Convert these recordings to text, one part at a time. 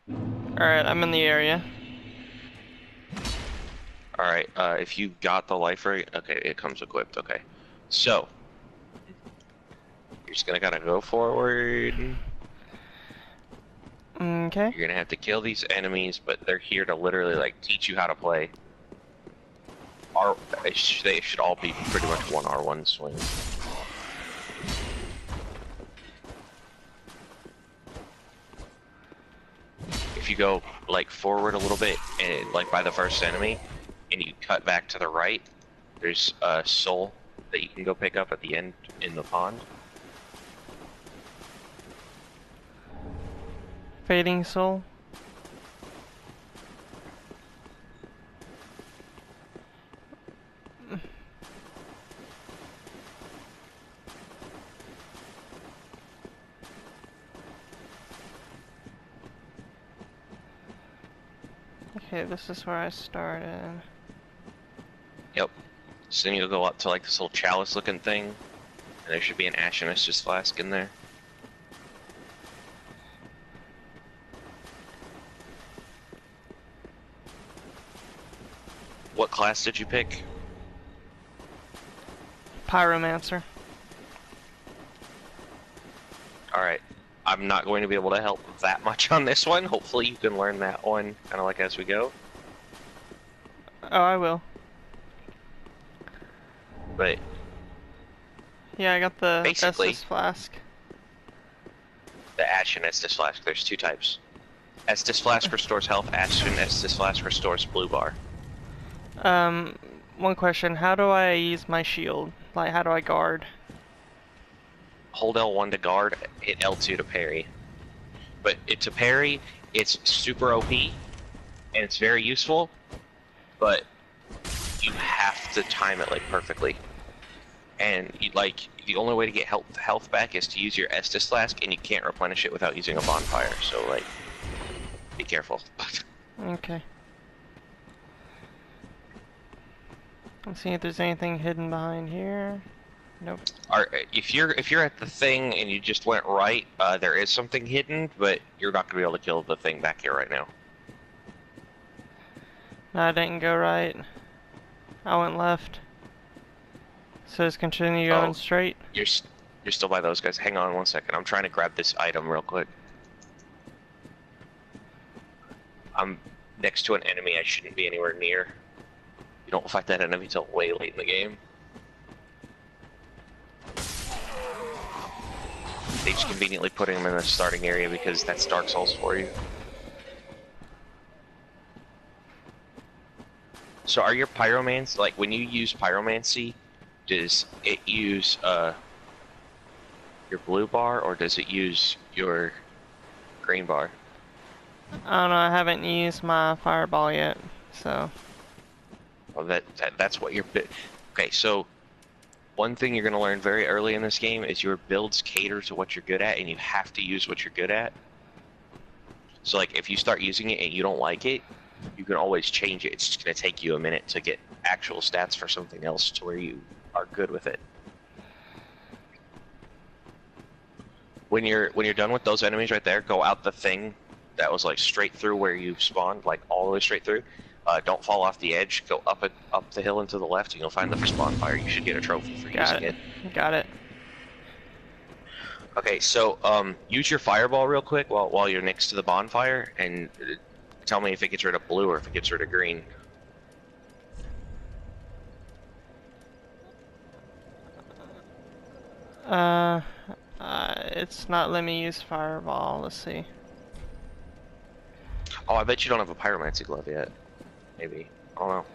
Alright, I'm in the area. Alright, if you got the life ray, okay, it comes equipped, okay. So, you're just gonna gotta go forward. Okay. You're gonna have to kill these enemies, but they're here to literally, like, teach you how to play. R they should all be pretty much one R1 swing. If you go, like, forward a little bit, and, like, by the first enemy, and you cut back to the right, there's a soul that you can go pick up at the end in the pond. Fading soul. Okay, this is where I started. Yep. So then you'll go up to, like, this little chalice looking thing, and there should be an Ashen Estus flask in there. What class did you pick? Pyromancer. Alright. I'm not going to be able to help that much on this one. Hopefully you can learn that one kind of like as we go. Oh, I will. But Yeah, I got the basically, Estus flask. the Ashen Estus flask, there's two types. Estus flask restores health, Ashen Estus flask restores blue bar. One question. How do I use my shield? Like, how do I guard? Hold L1 to guard, hit L2 to parry. But to parry, it's super OP, and it's very useful, but you have to time it, like, perfectly. And, the only way to get health back is to use your Estus flask, and you can't replenish it without using a bonfire, so, like, be careful. Okay. Let's see if there's anything hidden behind here. Nope. If you're at the thing and you just went right, there is something hidden, but you're not gonna be able to kill the thing back here right now. No, I didn't go right. I went left. So just continue going straight. You're still by those guys. Hang on one second. I'm trying to grab this item real quick. I'm next to an enemy I shouldn't be anywhere near. You don't fight that enemy till way late in the game. They just conveniently put him in the starting area because that's Dark Souls for you. So are your pyromancy, like when you use pyromancy, does it use your blue bar or does it use your green bar? I don't know, I haven't used my fireball yet, so. Well, that's what your okay, so one thing you're gonna learn very early in this game is your builds cater to what you're good at, and you have to use what you're good at. So like if you start using it and you don't like it, you can always change it. It's just gonna take you a minute to get actual stats for something else to where you are good with it. When you're done with those enemies right there, go out the thing that was like straight through where you spawned, like all the way straight through. Don't fall off the edge. Go up the hill and to the left, and you'll find the first bonfire. You should get a trophy for using it. Got it. Okay, so use your fireball real quick while you're next to the bonfire, and tell me if it gets rid of blue or if it gets rid of green. It's not letting me use fireball. Let's see. Oh, I bet you don't have a pyromancy glove yet. Maybe. I don't know.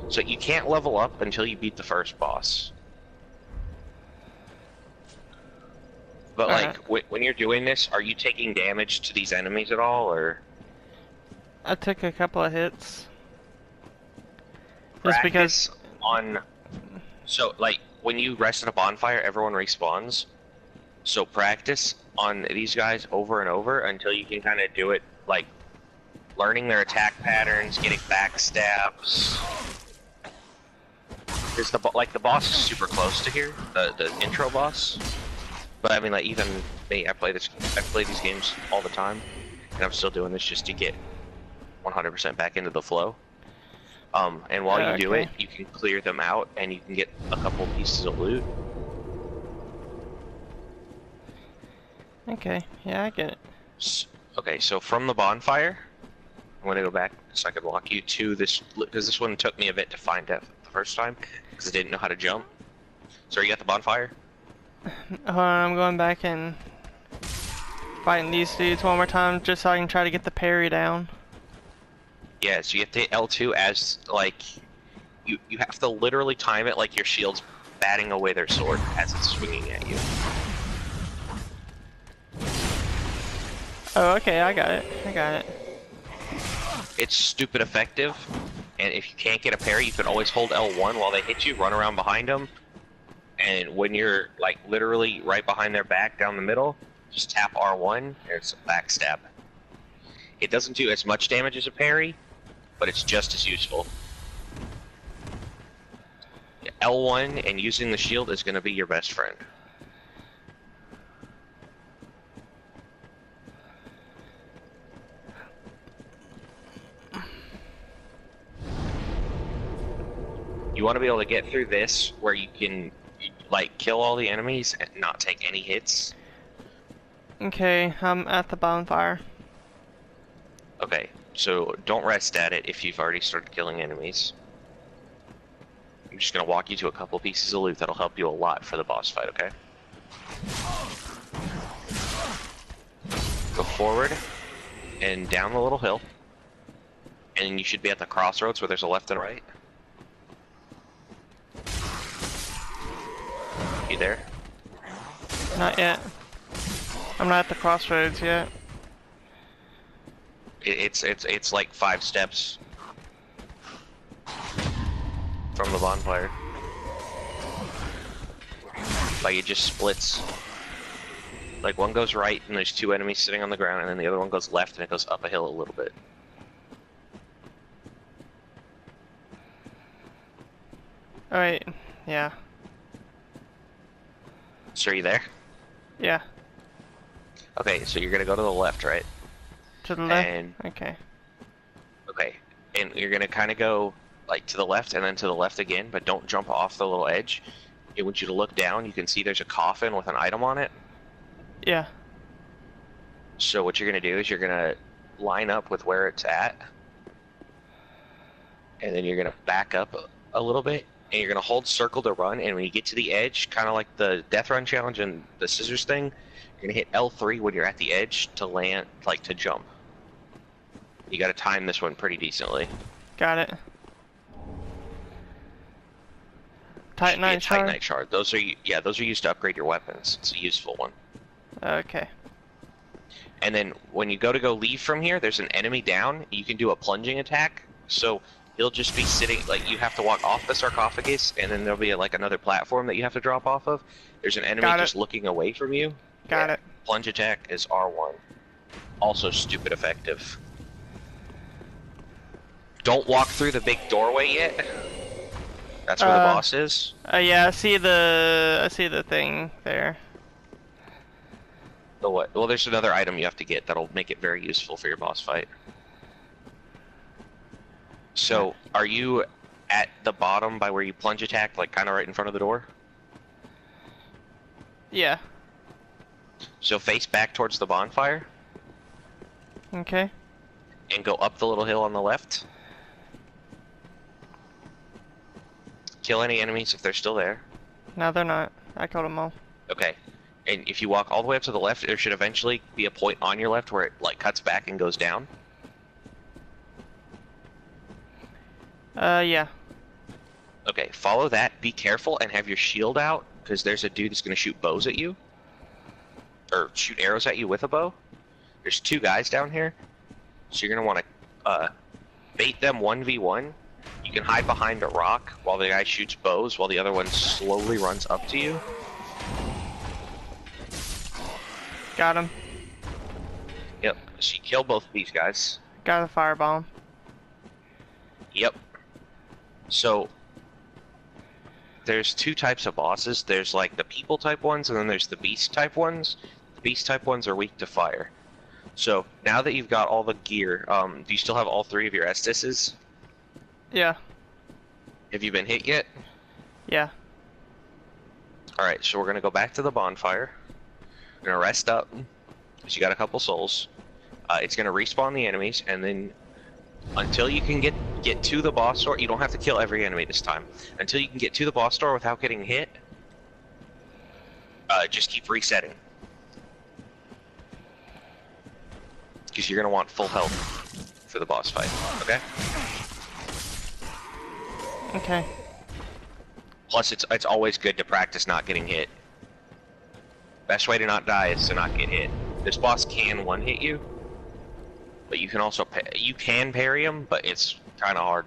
So you can't level up until you beat the first boss. But like, when you're doing this, are you taking damage to these enemies at all, or? I took a couple of hits. Just because so like when you rest at a bonfire, everyone respawns. So practice on these guys over and over until you can kind of do it, like learning their attack patterns, getting backstabs. Because the boss is super close to here, the intro boss. But I mean, like even me, I play these games all the time, and I'm still doing this just to get 100% back into the flow. And while you do Okay. it, you can clear them out, and you can get a couple pieces of loot. Okay, yeah, I get it. Okay, so from the bonfire, I'm gonna go back so I can walk you to this, because this one took me a bit to find it the first time, because I didn't know how to jump. So are you at the bonfire? Hold on, I'm going back and fighting these dudes one more time just so I can try to get the parry down. Yeah, so you have to hit L2 as, like, you have to literally time it like your shield's batting away their sword as it's swinging at you. Oh, okay, I got it. I got it. It's stupid effective, and if you can't get a parry, you can always hold L1 while they hit you, run around behind them, and when you're, like, literally right behind their back down the middle, just tap R1, and it's a backstab. It doesn't do as much damage as a parry, but it's just as useful. L1 and using the shield is going to be your best friend. You want to be able to get through this where you can, like, kill all the enemies and not take any hits. Okay, I'm at the bonfire. Okay, so don't rest at it if you've already started killing enemies. I'm just going to walk you to a couple pieces of loot that'll help you a lot for the boss fight, okay? Go forward and down the little hill, and you should be at the crossroads where there's a left and a right. You there? Not yet. I'm not at the crossroads yet. It's like 5 steps from the bonfire. Like it just splits. Like one goes right and there's 2 enemies sitting on the ground, and then the other one goes left and it goes up a hill a little bit. Alright, yeah. So are you there? Yeah. Okay, so you're gonna go to the left, right? To the left? And Okay. okay, and you're gonna kind of go like to the left and then to the left again, but don't jump off the little edge. I want you to look down. You can see there's a coffin with an item on it. Yeah. So what you're gonna do is you're gonna line up with where it's at, and then you're gonna back up a little bit, and you're gonna hold circle to run. And when you get to the edge, kind of like the death run challenge and the scissors thing, you're gonna hit L3 when you're at the edge to land, like to jump. You gotta time this one pretty decently. Got it. Titanite shard? Titanite shard. Those are those are used to upgrade your weapons. It's a useful one. Okay. And then when you go leave from here, there's an enemy down. You can do a plunging attack. So he'll just be sitting, like you have to walk off the sarcophagus, and then there'll be like another platform that you have to drop off of. There's an enemy just looking away from you. Got it. Plunge attack is R1. Also stupid effective. Don't walk through the big doorway yet. That's where the boss is. Yeah, I see the thing there. The what? Well, there's another item you have to get that'll make it very useful for your boss fight. So, are you at the bottom by where you plunge attack, like kind of right in front of the door? Yeah. So face back towards the bonfire. Okay. And go up the little hill on the left. Kill any enemies if they're still there. No, they're not. I killed them all. Okay. And if you walk all the way up to the left, there should eventually be a point on your left where it like cuts back and goes down. Yeah. Okay, follow that. Be careful and have your shield out, because there's a dude that's going to shoot bows at you. Or shoot arrows at you with a bow. There's 2 guys down here. So you're going to want to bait them 1v1. You can hide behind a rock while the guy shoots bows, while the other one slowly runs up to you. Got him. Yep, so you kill both of these guys. Got a firebomb. Yep. So there's two types of bosses. There's like the people type ones, and then there's the beast type ones. The beast type ones are weak to fire. So now that you've got all the gear, do you still have all 3 of your Estises? Yeah. Have you been hit yet? Yeah. Alright, so we're gonna go back to the bonfire. We're gonna rest up, because you got a couple souls. It's gonna respawn the enemies, and then until you can get to the boss door, you don't have to kill every enemy this time. Until you can get to the boss door without getting hit, just keep resetting. Because you're gonna want full health for the boss fight, okay? Okay. Plus, it's always good to practice not getting hit. Best way to not die is to not get hit. This boss can one-hit you, but you can also you can parry him, but it's kind of hard.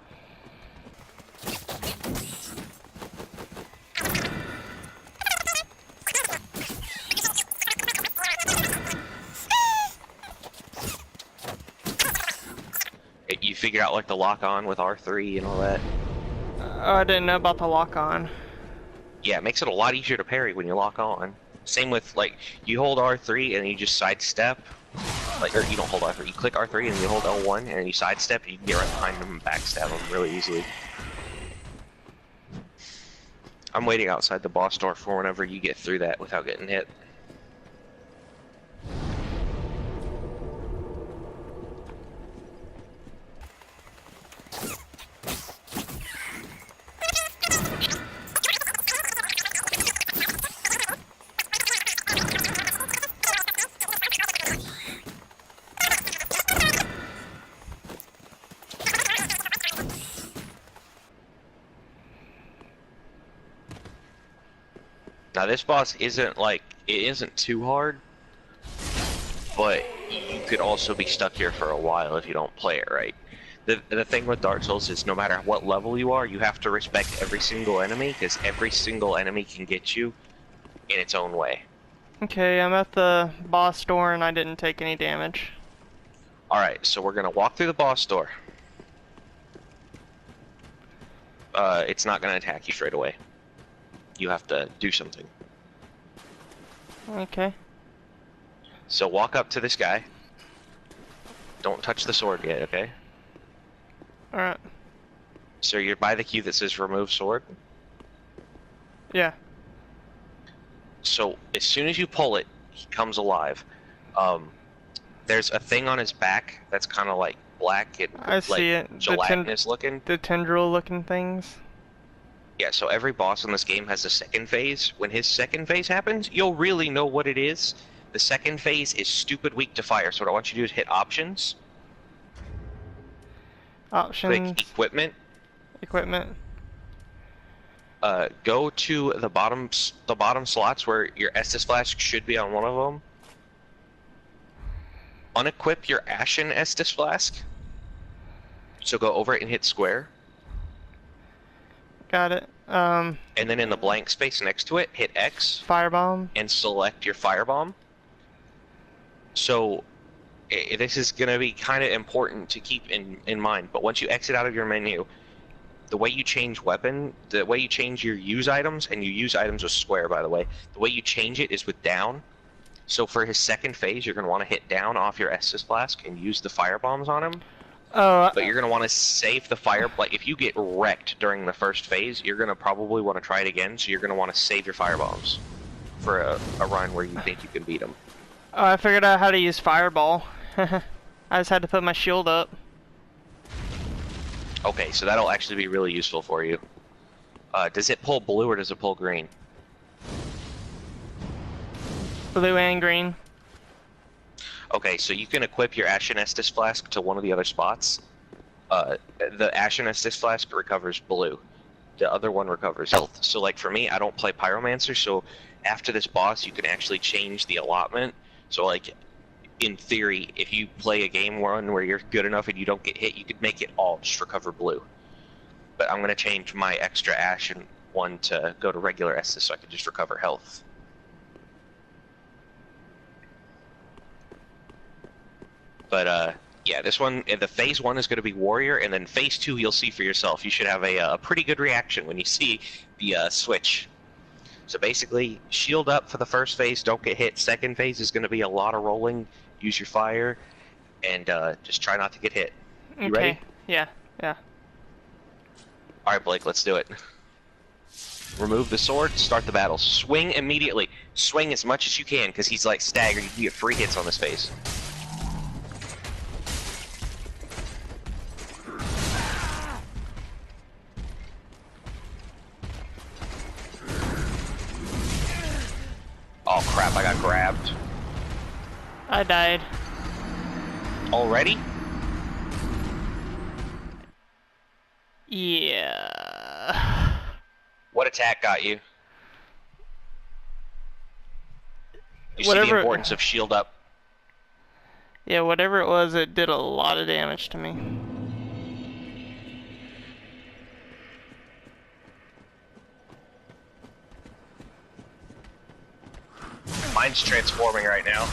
You figured out like the lock on with R3 and all that. Oh, I didn't know about the lock on. Yeah, it makes it a lot easier to parry when you lock on. Same with like you hold R3 and you just sidestep. Like, or you don't hold R3, you click R3 and you hold L1 and you sidestep, and you can get right behind them and backstab them really easily. I'm waiting outside the boss door for whenever you get through that without getting hit. Now this boss isn't like, it isn't too hard, but you could also be stuck here for a while if you don't play it right. The thing with Dark Souls is no matter what level you are, you have to respect every single enemy, because every single enemy can get you in its own way. Okay, I'm at the boss door and I didn't take any damage. Alright, so we're gonna walk through the boss door. It's not gonna attack you straight away. You have to do something. Okay. So walk up to this guy. Don't touch the sword yet, okay? Alright. So you're by the key that says remove sword. Yeah. So as soon as you pull it, he comes alive. There's a thing on his back that's kind of like black and I like see it. gelatinous looking. The tendril looking things. Yeah, so every boss in this game has a second phase. When his second phase happens, you'll really know what it is. The second phase is stupid weak to fire, so what I want you to do is hit options. Options. Click equipment. Equipment. Go to the bottom slots where your Estus flask should be on one of them. Unequip your Ashen Estus flask. So go over it and hit square. Got it. And then in the blank space next to it, hit X. Firebomb. And select your firebomb. So this is going to be kind of important to keep in mind. But once you exit out of your menu, the way you change weapon, the way you change your use items, and you use items with square, by the way, the way you change it is with down. So for his second phase, you're going to want to hit down off your Estus flask and use the firebombs on him. Oh. But you're going to want to save the fire. Like, if you get wrecked during the first phase, you're going to probably want to try it again. So you're going to want to save your firebombs for a run where you think you can beat them. Oh, I figured out how to use fireball. I just had to put my shield up. Okay, so that'll actually be really useful for you. Does it pull blue or does it pull green? Blue and green. Okay, so you can equip your Ashen Estus Flask to one of the other spots. The Ashen Estus Flask recovers blue. The other one recovers health. So like for me, I don't play Pyromancer, so after this boss, you can actually change the allotment. So like, in theory, if you play a game one where you're good enough and you don't get hit, you could make it all just recover blue. But I'm going to change my extra Ashen one to go to regular Estus so I can just recover health. But Yeah, this one, the phase 1 is going to be warrior, and then phase 2 you'll see for yourself. You should have a pretty good reaction when you see the switch. So basically, shield up for the first phase, don't get hit. Second phase is going to be a lot of rolling. Use your fire, and just try not to get hit. You Okay. ready? Yeah. Yeah. All right, Blake, let's do it. Remove the sword, start the battle. Swing immediately. Swing as much as you can, because he's like staggered. You can get free hits on this phase. Oh crap, I got grabbed. I died. Already? Yeah. What attack got you? You see the Whatever. importance of shield up. Yeah, whatever it was, it did a lot of damage to me. Mine's transforming right now.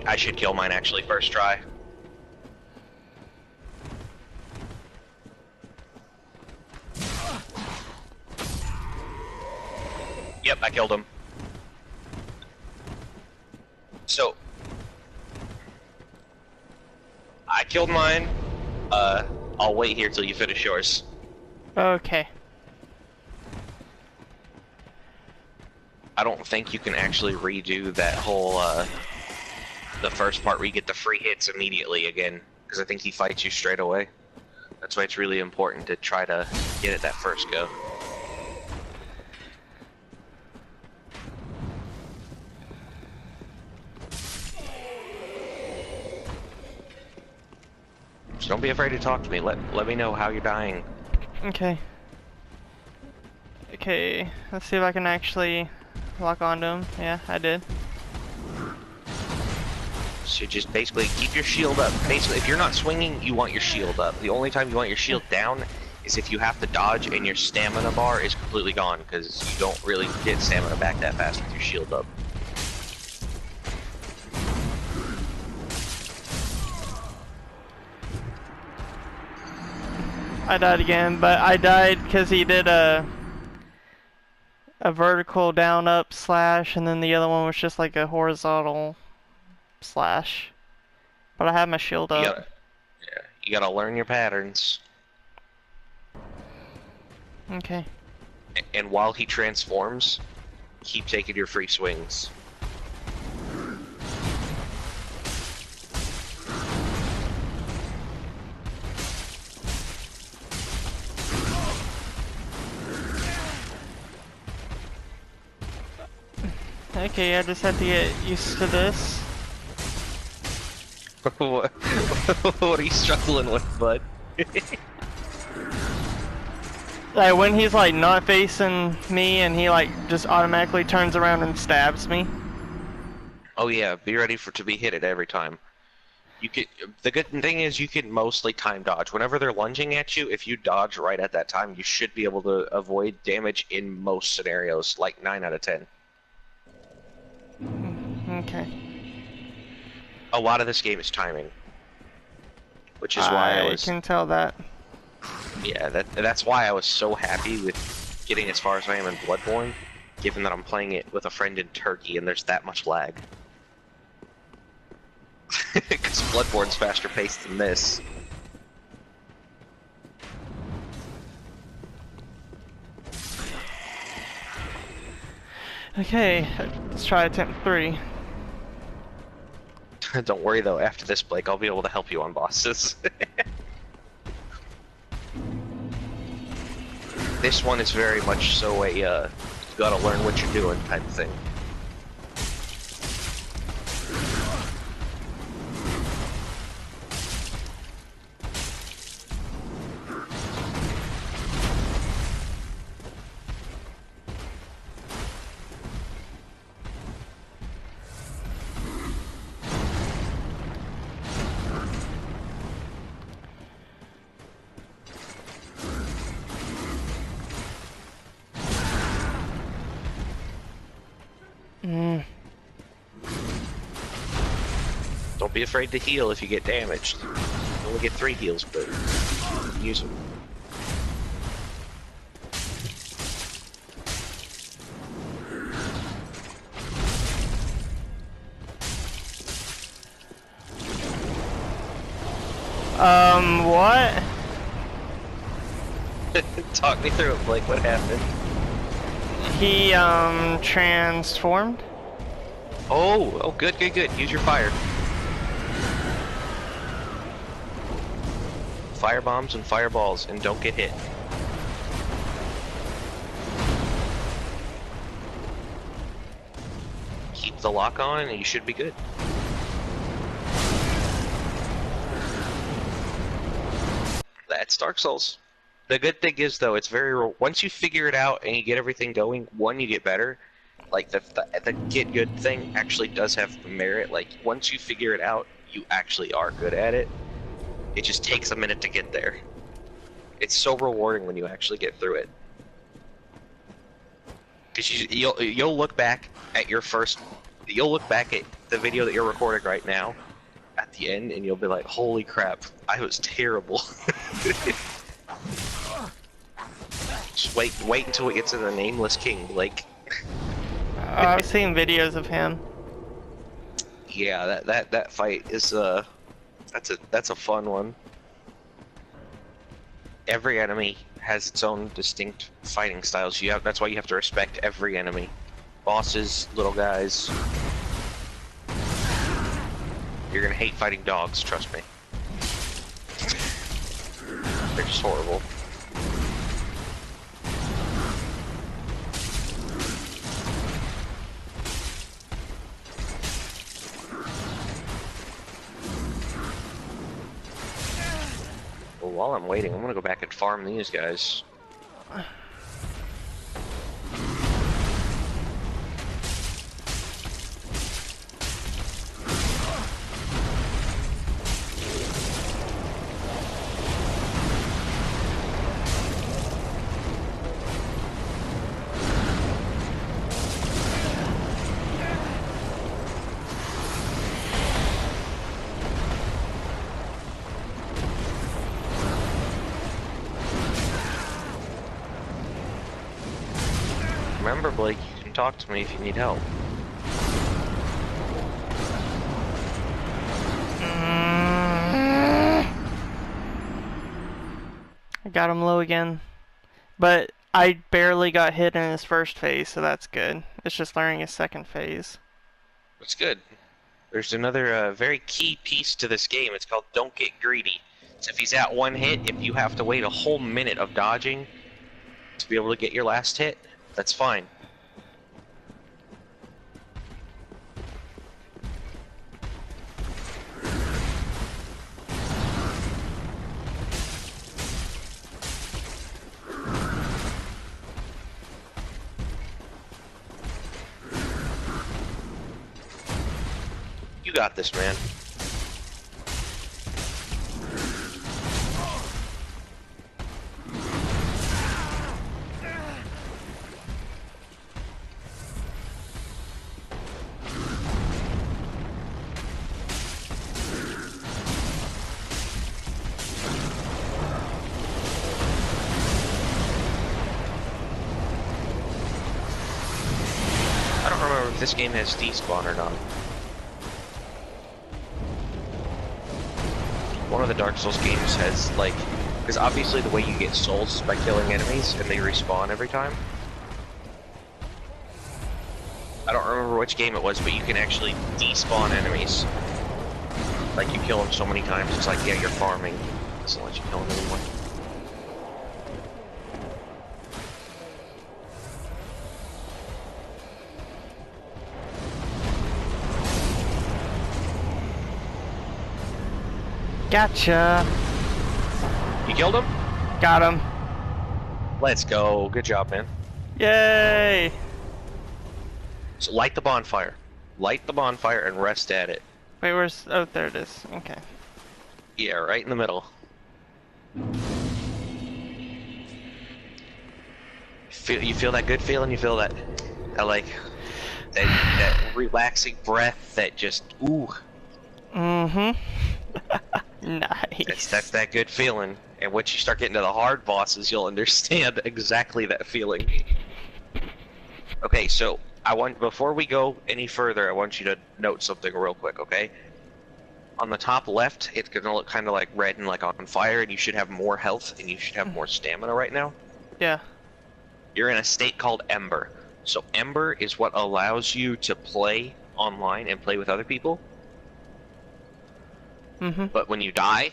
I should kill mine actually first try. Yep, I killed him. So I killed mine. I'll wait here till you finish yours. Okay. I don't think you can actually redo that whole the first part where you get the free hits immediately again, because I think he fights you straight away. That's why it's really important to try to get it that first go. So don't be afraid to talk to me. Let me know how you're dying. Okay. Okay, let's see if I can actually lock onto him. Yeah, I did. So just basically keep your shield up. Basically, if you're not swinging, you want your shield up. The only time you want your shield down is if you have to dodge and your stamina bar is completely gone, because you don't really get stamina back that fast with your shield up. I died again, but I died because he did a vertical down up slash, and then the other one was just like a horizontal slash. But I have my shield up. You gotta learn your patterns. Okay. And while he transforms, keep taking your free swings. Okay, I just had to get used to this. What are you struggling with, bud? Like when he's like not facing me and he like just automatically turns around and stabs me. Oh yeah, be ready to be hit at every time. The good thing is you can mostly time dodge. Whenever they're lunging at you, if you dodge right at that time, you should be able to avoid damage in most scenarios, like 9 out of 10. Okay. A lot of this game is timing, which is why I can tell that. Yeah, that's why I was so happy with getting as far as I am in Bloodborne, given that I'm playing it with a friend in Turkey and there's that much lag. Because Bloodborne's faster paced than this. Okay, let's try attempt 3. Don't worry though, after this, Blake, I'll be able to help you on bosses. This one is very much so a, you gotta learn what you're doing type of thing. be afraid to heal if you get damaged. You only get 3 heals, but use them. What? Talk me through it, Blake. What happened? He, transformed? Oh, good. Use your fire. Fire bombs and fireballs, and don't get hit. Keep the lock on, and you should be good. That's Dark Souls. The good thing is, though, it's once you figure it out and you get everything going, one, you get better. Like, the get good thing actually does have merit. Like, once you figure it out, you actually are good at it. It just takes a minute to get there. It's so rewarding when you actually get through it. Because you'll look back at you'll look back at the video that you're recording right now, at the end, and you'll be like, holy crap, I was terrible. Just wait until it gets to the Nameless King, Blake. I've seen videos of him. Yeah, that fight is that's a fun one. Every enemy has its own distinct fighting styles. That's why you have to respect every enemy. Bosses, little guys. You're gonna hate fighting dogs, trust me. They're just horrible. Well, while I'm waiting, I'm gonna go back and farm these guys. Remember, Blake, you can talk to me if you need help. I got him low again. But I barely got hit in his first phase, so that's good. It's just learning his second phase. That's good. There's another very key piece to this game. It's called Don't Get Greedy. So if he's at 1 hit, if you have to wait a whole minute of dodging to be able to get your last hit, that's fine. You got this, man. I don't remember if this game has despawn or not. One of the Dark Souls games has, like, because obviously the way you get souls is by killing enemies and they respawn every time. I don't remember which game it was, but you can actually despawn enemies. Like, you kill them so many times, it's like, yeah, you're farming. It doesn't let you kill them anymore. Gotcha. You killed him? Got him. Let's go. Good job, man. Yay! So light the bonfire. Light the bonfire and rest at it. Wait, where's... Oh, there it is. Okay. Yeah, right in the middle. You feel that good feeling? You feel that like that relaxing breath that just ooh. Mm-hmm. It's Nice. that good feeling. And once you start getting to the hard bosses, you'll understand exactly that feeling. Okay, so before we go any further, I want you to note something real quick, okay? On the top left, it's gonna look kind of like red and like on fire, and you should have more health and you should have more stamina right now. Yeah. You're in a state called Ember. So Ember is what allows you to play online and play with other people. Mm-hmm. But when you die,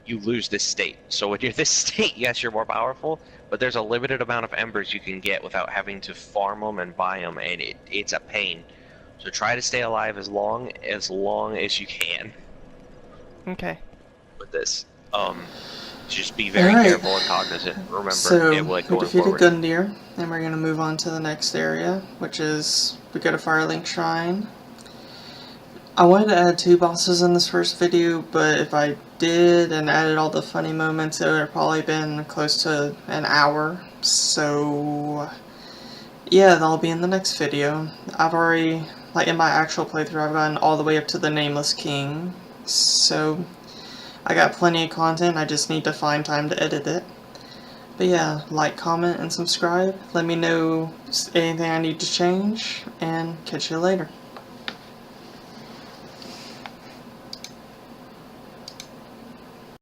you lose this state. So when you're this state, yes, you're more powerful, but there's a limited amount of embers you can get without having to farm them and buy them, and it's a pain. So try to stay alive as long as you can Okay. with this. Just be very Alright, careful and cognizant. Remember, so like we going defeated forward. Gundyr, and we're going to move on to the next area, which is we go to Firelink Shrine. I wanted to add 2 bosses in this first video, but if I did and added all the funny moments, it would have probably been close to an hour. So yeah, that'll be in the next video. I've already, like in my actual playthrough, I've gotten all the way up to the Nameless King. So I got plenty of content, I just need to find time to edit it. But yeah, like, comment, and subscribe. Let me know anything I need to change, and catch you later.